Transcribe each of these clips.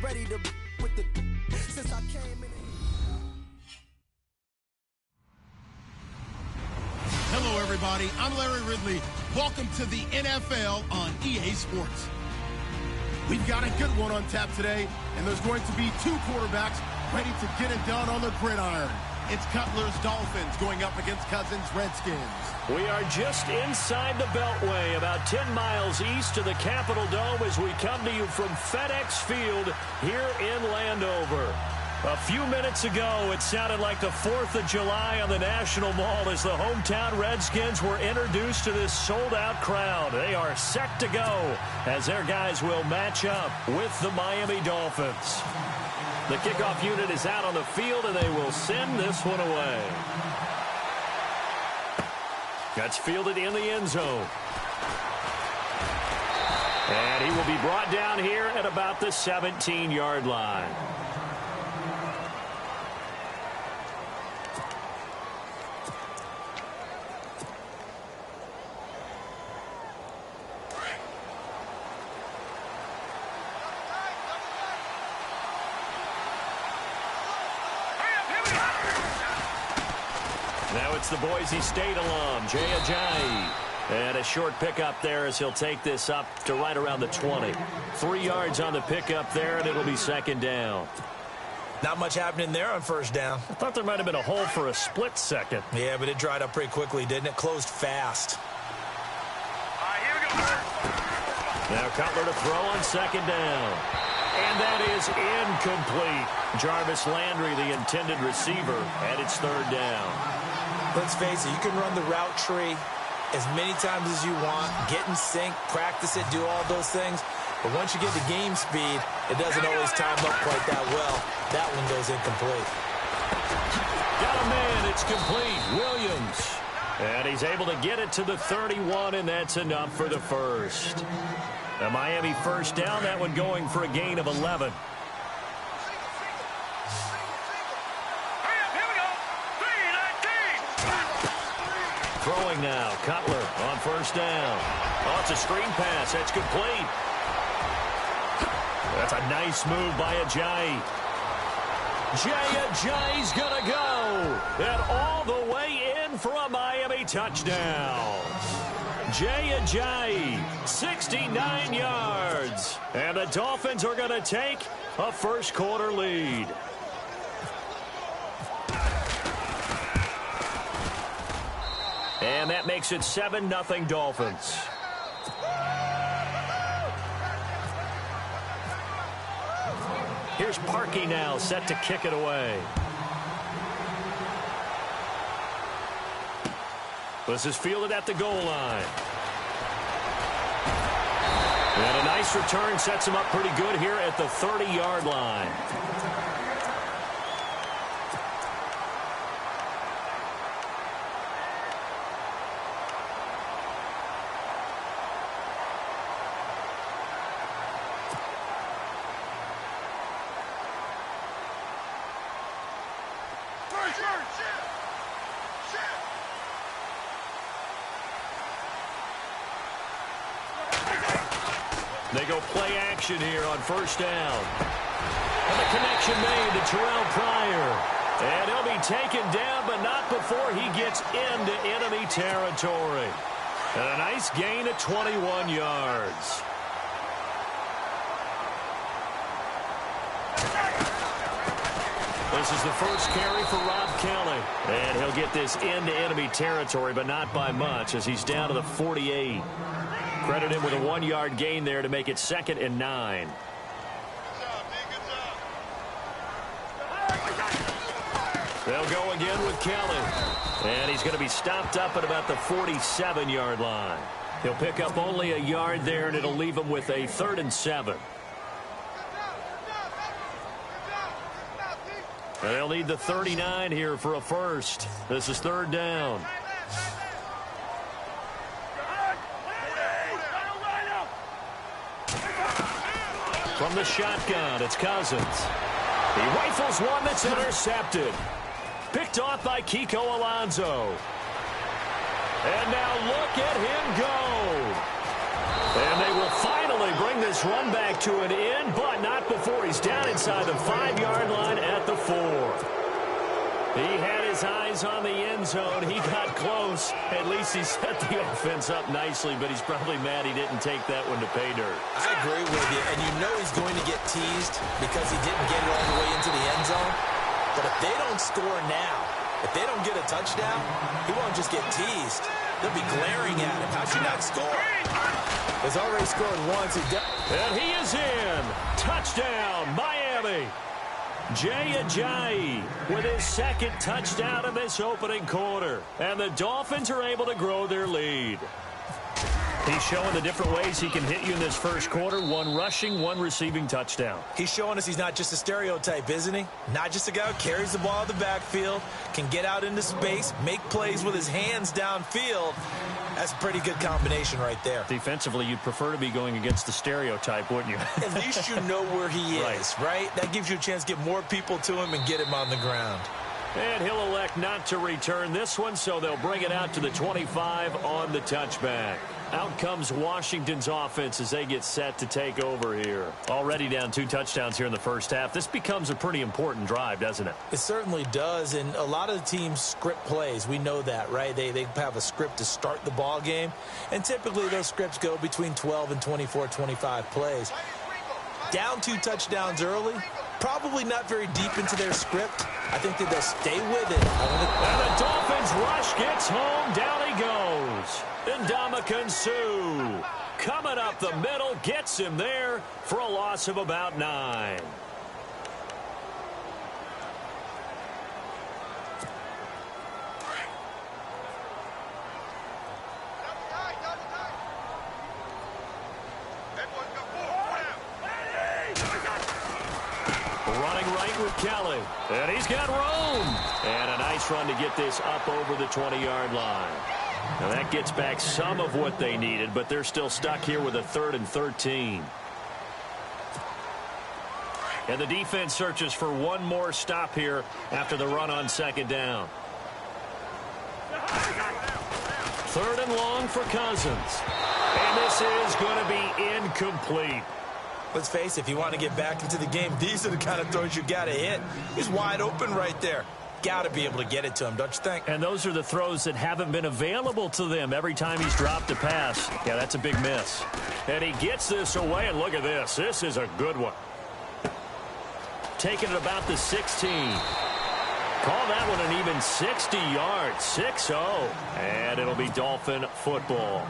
ready to with the since I came in. Hello, everybody. I'm Larry Ridley. Welcome to the NFL on EA Sports. We've got a good one on tap today, and there's going to be two quarterbacks ready to get it done on the gridiron. It's Cutler's Dolphins going up against Cousins' Redskins. We are just inside the Beltway, about 10 miles east of the Capitol Dome as we come to you from FedEx Field here in Landover. A few minutes ago, it sounded like the 4th of July on the National Mall as the hometown Redskins were introduced to this sold-out crowd. They are set to go as their guys will match up with the Miami Dolphins. The kickoff unit is out on the field, and they will send this one away. That's fielded in the end zone. And he will be brought down here at about the 17-yard line. Now it's the Boise State alum, Jaycazzz. And a short pickup there as he'll take this up to right around the 20. 3 yards on the pickup there, and it'll be second down. Not much happening there on first down. I thought there might have been a hole for a split second. Yeah, but it dried up pretty quickly, didn't it? Closed fast. Here we go. Now Cutler to throw on second down. And that is incomplete. Jarvis Landry, the intended receiver, and it's third down. Let's face it, you can run the route tree as many times as you want, get in sync, practice it, do all those things. But once you get to game speed, it doesn't always time up quite that well. That one goes incomplete. Got a man, it's complete. Williams. And he's able to get it to the 31, and that's enough for the first. A Miami first down, that one going for a gain of 11. Throwing now, Cutler on first down. Oh, it's a screen pass. That's complete. That's a nice move by Ajayi. Jaycazz's going to go. And all the way in for a Miami touchdown. Jaycazz, 69 yards. And the Dolphins are going to take a first quarter lead. And that makes it 7-0 Dolphins. Here's Parkey now, set to kick it away. This is fielded at the goal line. And a nice return sets him up pretty good here at the 30-yard line. They go play action here on first down. And the connection made to Terrell Pryor. And he'll be taken down, but not before he gets into enemy territory. And a nice gain of 21 yards. This is the first carry for Rob Kelly. And he'll get this into enemy territory, but not by much as he's down to the 48. Credit him with a 1-yard gain there to make it 2nd and 9. They'll go again with Kelly. And he's going to be stopped up at about the 47-yard line. He'll pick up only a yard there, and it'll leave him with a 3rd and 7. And they'll need the 39 here for a first. This is 3rd down. From the shotgun, it's Cousins. He rifles one that's intercepted. Picked off by Kiko Alonso. And now look at him go. And they will finally bring this run back to an end, but not before he's down inside the 5-yard line at the 4. He had his eyes on the end zone. He got close. At least he set the offense up nicely, but he's probably mad he didn't take that one to pay dirt. I agree with you, and you know he's going to get teased because he didn't get it all the way into the end zone. But if they don't score now, if they don't get a touchdown, he won't just get teased. They'll be glaring at him. How'd you not score? He's already scored once. And he is in. Touchdown, Miami. Jaycazzz with his second touchdown in this opening quarter. And the Dolphins are able to grow their lead. He's showing the different ways he can hit you in this first quarter. One rushing, one receiving touchdown. He's showing us he's not just a stereotype, isn't he? Not just a guy who carries the ball in the backfield, can get out into space, make plays with his hands downfield. That's a pretty good combination right there. Defensively, you'd prefer to be going against the stereotype, wouldn't you? At least you know where he is, right? That gives you a chance to get more people to him and get him on the ground. And he'll elect not to return this one, so they'll bring it out to the 25 on the touchback. Out comes Washington's offense as they get set to take over here. Already down 2 touchdowns here in the first half. This becomes a pretty important drive, doesn't it? It certainly does, and a lot of the teams script plays. We know that, right? They have a script to start the ball game, and typically those scripts go between 12 and 24, 25 plays. Down 2 touchdowns early, probably not very deep into their script. I think that they'll stay with it. And the Dolphins rush gets home. Down he goes. Ndamukong Suh coming up the middle, gets him there for a loss of about 9. Running right with Kelly. And he's got room. And a nice run to get this up over the 20-yard line. Now that gets back some of what they needed, but they're still stuck here with a 3rd and 13. And the defense searches for one more stop here after the run on 2nd down. 3rd and long for Cousins. And this is going to be incomplete. Let's face it, if you want to get back into the game, these are the kind of throws you got to hit. He's wide open right there. Got to be able to get it to him, don't you think? And those are the throws that haven't been available to them every time he's dropped a pass. Yeah, that's a big miss. And he gets this away, and look at this. This is a good one. Taking it about the 16. Call that one an even 60 yards. 6-0. And it'll be Dolphin football.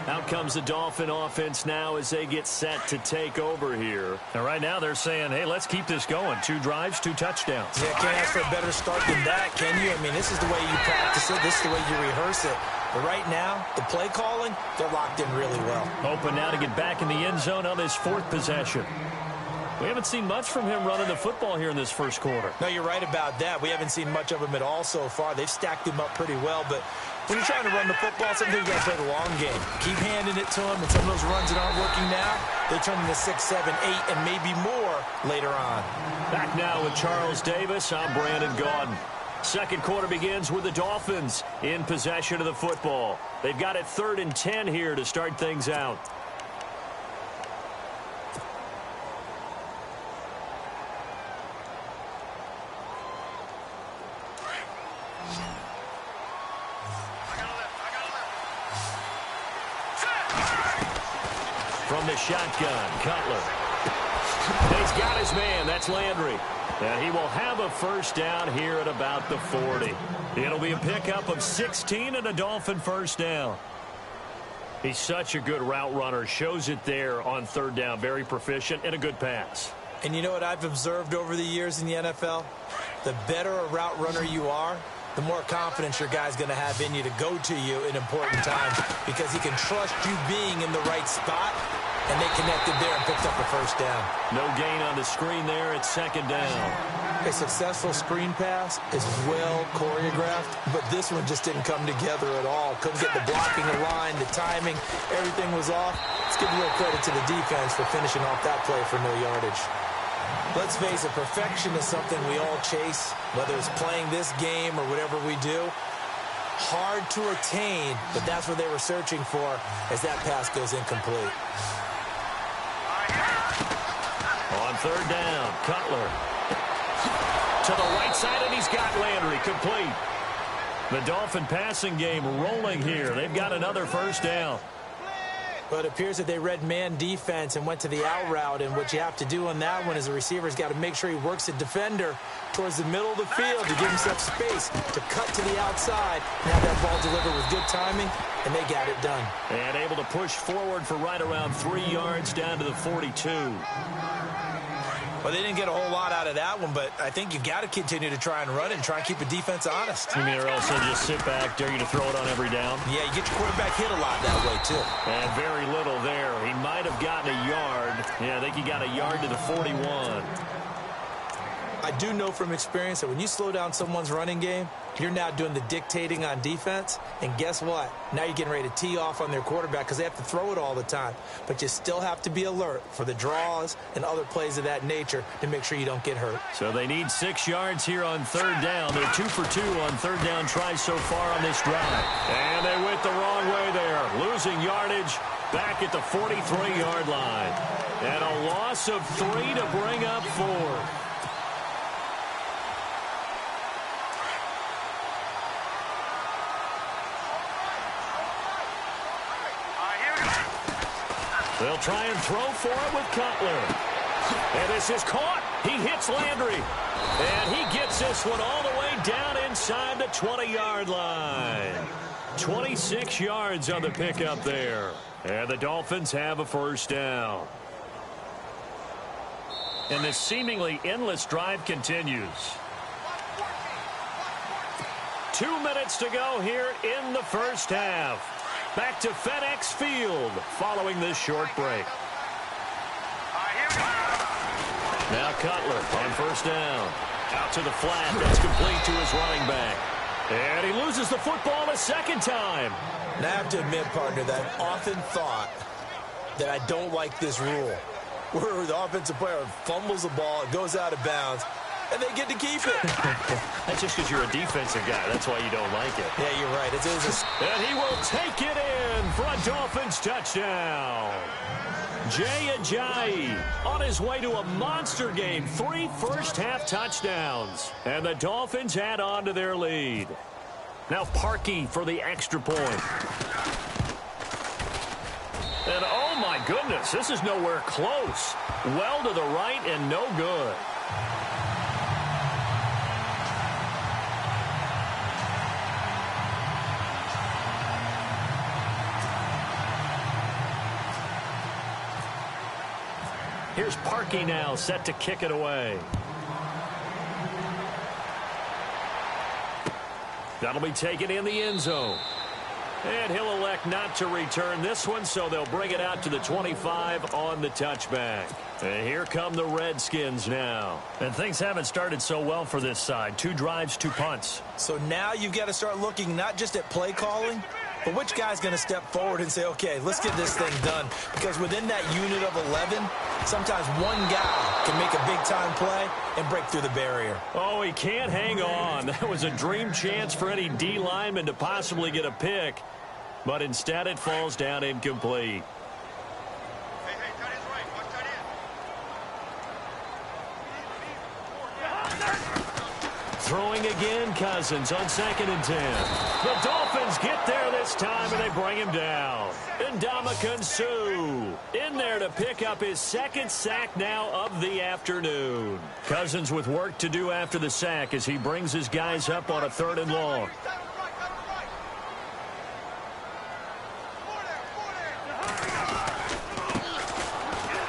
Out comes the Dolphin offense now as they get set to take over here. And right now they're saying, hey, let's keep this going. 2 drives, 2 touchdowns. Yeah, can't ask for a better start than that, can you? I mean, this is the way you practice it. This is the way you rehearse it. But right now, the play calling, they're locked in really well. Hoping now to get back in the end zone on this 4th possession. We haven't seen much from him running the football here in this first quarter. No, you're right about that. We haven't seen much of him at all so far. They've stacked him up pretty well, but when you're trying to run the football, sometimes you got to play the long game. Keep handing it to him, and some of those runs that aren't working now, they turn into 6, 7, 8, and maybe more later on. Back now with Charles Davis. I'm Brandon Gaudin. Second quarter begins with the Dolphins in possession of the football. They've got it 3rd and 10 here to start things out. From the shotgun, Cutler. He's got his man. That's Landry. And he will have a first down here at about the 40. It'll be a pickup of 16 and a Dolphin first down. He's such a good route runner. Shows it there on 3rd down. Very proficient and a good pass. And you know what I've observed over the years in the NFL? The better a route runner you are, the more confidence your guy's going to have in you to go to you in important times because he can trust you being in the right spot, and they connected there and picked up a first down. No gain on the screen there. It's 2nd down. A successful screen pass is well choreographed, but this one just didn't come together at all. Couldn't get the blocking line, the timing, everything was off. Let's give a little credit to the defense for finishing off that play for no yardage. Let's face it, perfection is something we all chase, whether it's playing this game or whatever we do. Hard to attain, but that's what they were searching for as that pass goes incomplete. third down. Cutler to the right side, and he's got Landry complete. The Dolphin passing game rolling here. They've got another first down. But it appears that they read man defense and went to the out route, and what you have to do on that one is the receiver's got to make sure he works the defender towards the middle of the field to give himself space to cut to the outside and have that ball delivered with good timing, and they got it done. And able to push forward for right around 3 yards down to the 42. Well, they didn't get a whole lot out of that one, but I think you got to continue to try and run it and try and keep the defense honest. You mean they're also just sit back, dare you to throw it on every down? Yeah, you get your quarterback hit a lot that way, too. And very little there. He might have gotten a yard. Yeah, I think he got a yard to the 41. I do know from experience that when you slow down someone's running game, you're now doing the dictating on defense. And guess what? Now you're getting ready to tee off on their quarterback because they have to throw it all the time. But you still have to be alert for the draws and other plays of that nature to make sure you don't get hurt. So they need 6 yards here on third down. They're 2 for 2 on third down tries so far on this drive. And they went the wrong way there. Losing yardage back at the 43-yard line. And a loss of 3 to bring up 4. They'll try and throw for it with Cutler. And this is caught. He hits Landry. And he gets this one all the way down inside the 20-yard line. 26 yards on the pickup there. And the Dolphins have a first down. And this seemingly endless drive continues. 2 minutes to go here in the first half. Back to FedEx Field following this short break. Now Cutler on first down. Out to the flat. That's complete to his running back. And he loses the football a second time. Now, I have to admit, partner, that I've often thought that I don't like this rule, where the offensive player fumbles the ball, it goes out of bounds, and they get to keep it. That's just because you're a defensive guy. That's why you don't like it. Yeah, you're right. And he will take it in for a Dolphins touchdown. Jay Ajayi on his way to a monster game. 3 first-half touchdowns. And the Dolphins add on to their lead. Now Parkey for the extra point. And oh my goodness, this is nowhere close. Well to the right and no good. Here's Parkey now, set to kick it away. That'll be taken in the end zone. And he'll elect not to return this one, so they'll bring it out to the 25 on the touchback. And here come the Redskins now. And things haven't started so well for this side. 2 drives, 2 punts. So now you've got to start looking not just at play calling, but which guy's going to step forward and say, okay, let's get this thing done. Because within that unit of 11, sometimes one guy can make a big-time play and break through the barrier. Oh, he can't hang on. That was a dream chance for any D lineman to possibly get a pick. But instead it falls down incomplete. Throwing again, Cousins on 2nd and 10. The Dolphins get there this time, and they bring him down. Ndamukong Suh in there to pick up his 2nd sack now of the afternoon. Cousins with work to do after the sack as he brings his guys up on a 3rd and long.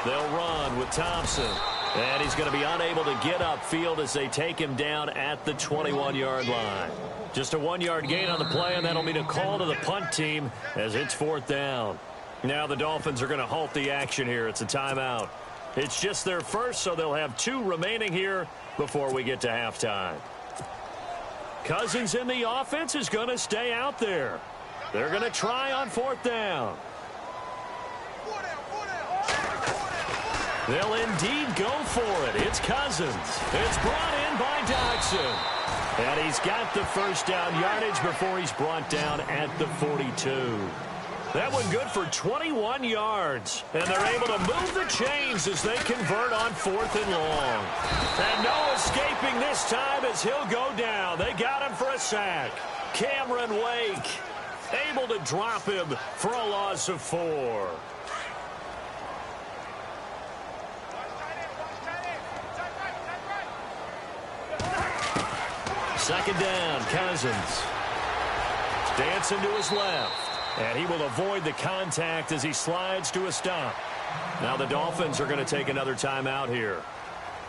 They'll run with Thompson. And he's going to be unable to get upfield as they take him down at the 21-yard line. Just a 1-yard gain on the play, and that'll mean a call to the punt team as it's 4th down. Now the Dolphins are going to halt the action here. It's a timeout. It's just their first, so they'll have 2 remaining here before we get to halftime. Cousins in the offense is going to stay out there. They're going to try on 4th down. They'll indeed go for it. It's Cousins. It's brought in by Dodson. And he's got the first down yardage before he's brought down at the 42. That one good for 21 yards. And they're able to move the chains as they convert on 4th and long. And no escaping this time as he'll go down. They got him for a sack. Cameron Wake able to drop him for a loss of 4. Second down, Cousins. Dancing to his left. And he will avoid the contact as he slides to a stop. Now the Dolphins are going to take another timeout here.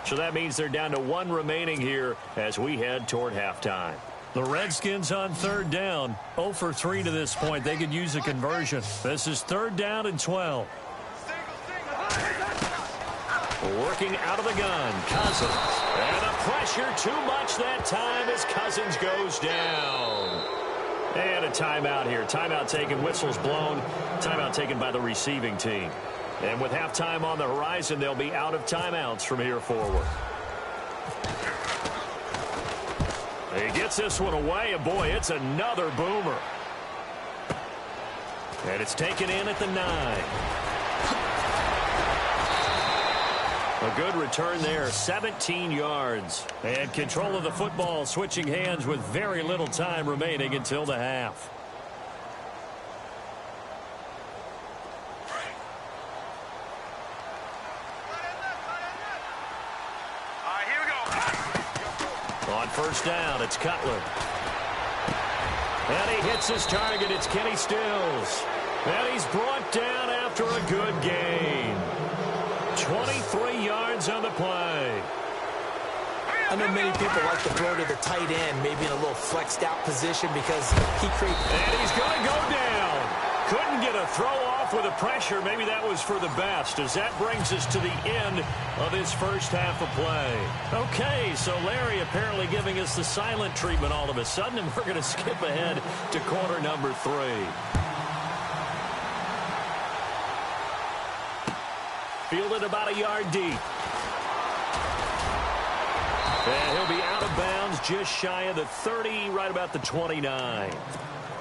So that means they're down to 1 remaining here as we head toward halftime. The Redskins on 3rd down. 0 for 3 to this point. They could use a conversion. This is 3rd down and 12. Working out of the gun, Cousins. And the pressure too much that time as Cousins goes down. And a timeout here. Timeout taken, whistles blown. Timeout taken by the receiving team. And with halftime on the horizon, they'll be out of timeouts from here forward. He gets this one away, and boy, it's another boomer. And it's taken in at the 9. A good return there, 17 yards. And control of the football, switching hands with very little time remaining until the half. Here we go. On 1st down, it's Cutler. And he hits his target. It's Kenny Stills. And he's brought down after a good gain. 23 yards on the play. I know many people like to throw to the tight end, maybe in a little flexed out position because he creates. And he's going to go down. Couldn't get a throw off with the pressure. Maybe that was for the best as that brings us to the end of his first half of play. Okay, so Larry apparently giving us the silent treatment all of a sudden, and we're going to skip ahead to quarter number 3. Fielded about a yard deep. And he'll be out of bounds just shy of the 30, right about the 29.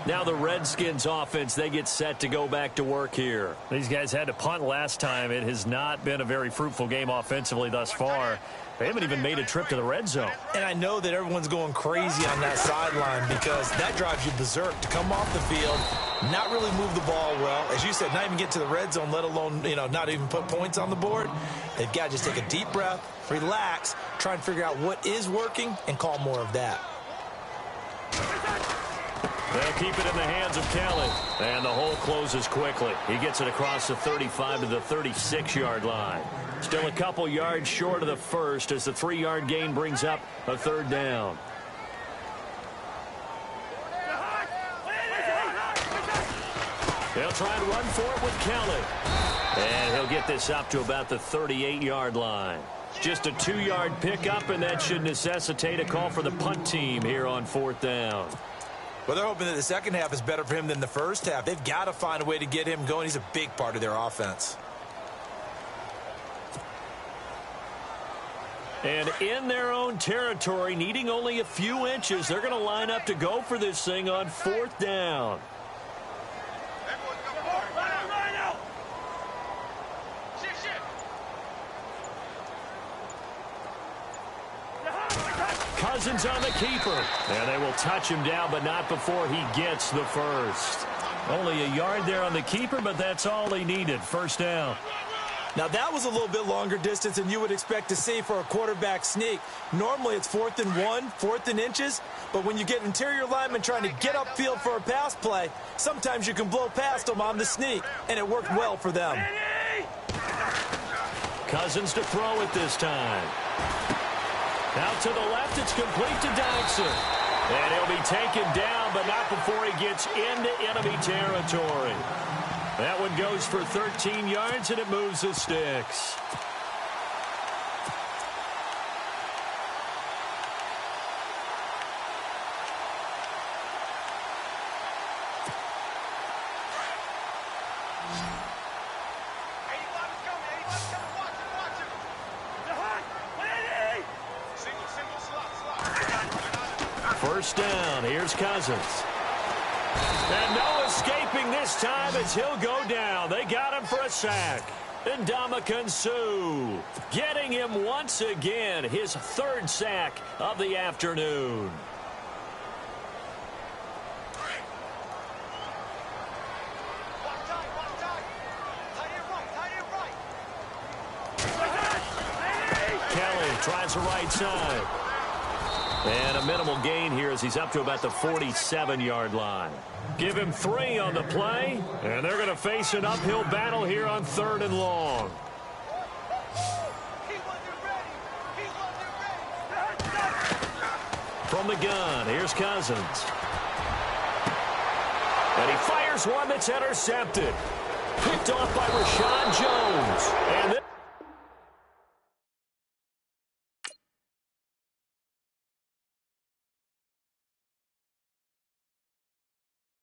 Now the Redskins offense, they get set to go back to work here. These guys had to punt last time. It has not been a very fruitful game offensively thus far. They haven't even made a trip to the red zone. And I know that everyone's going crazy on that sideline because that drives you berserk to come off the field, not really move the ball well. As you said, not even get to the red zone, let alone, not even put points on the board. They've got to just take a deep breath, relax, try and figure out what is working and call more of that. They'll keep it in the hands of Kelly. And the hole closes quickly. He gets it across the 35 to the 36-yard line. Still a couple yards short of the first as the 3-yard gain brings up a 3rd down. They'll try and run for it with Kelly. And he'll get this up to about the 38-yard line. Just a 2-yard pickup, and that should necessitate a call for the punt team here on 4th down. Well, they're hoping that the second half is better for him than the first half. They've got to find a way to get him going. He's a big part of their offense. And in their own territory, needing only a few inches, they're going to line up to go for this thing on 4th down. Cousins on the keeper. And they will touch him down, but not before he gets the first. Only a yard there on the keeper, but that's all he needed. 1st down. Now, that was a little bit longer distance than you would expect to see for a quarterback sneak. Normally, it's 4th and 1, 4th and inches. But when you get interior linemen trying to get upfield for a pass play, sometimes you can blow past them on the sneak, and it worked well for them. Cousins to throw it this time. Out to the left, it's complete to Dodson. And he'll be taken down, but not before he gets into enemy territory. That one goes for 13 yards, and it moves the sticks. First down, here's Cousins. And no escaping this time as he'll go down. They got him for a sack. And Ndamukong Suh getting him once again, his third sack of the afternoon. Kelly tries the right side. And a minimal gain here as he's up to about the 47-yard line. Give him 3 on the play, and they're going to face an uphill battle here on 3rd and long. From the gun, here's Cousins. And he fires one that's intercepted. Picked off by Rashawn Jones. And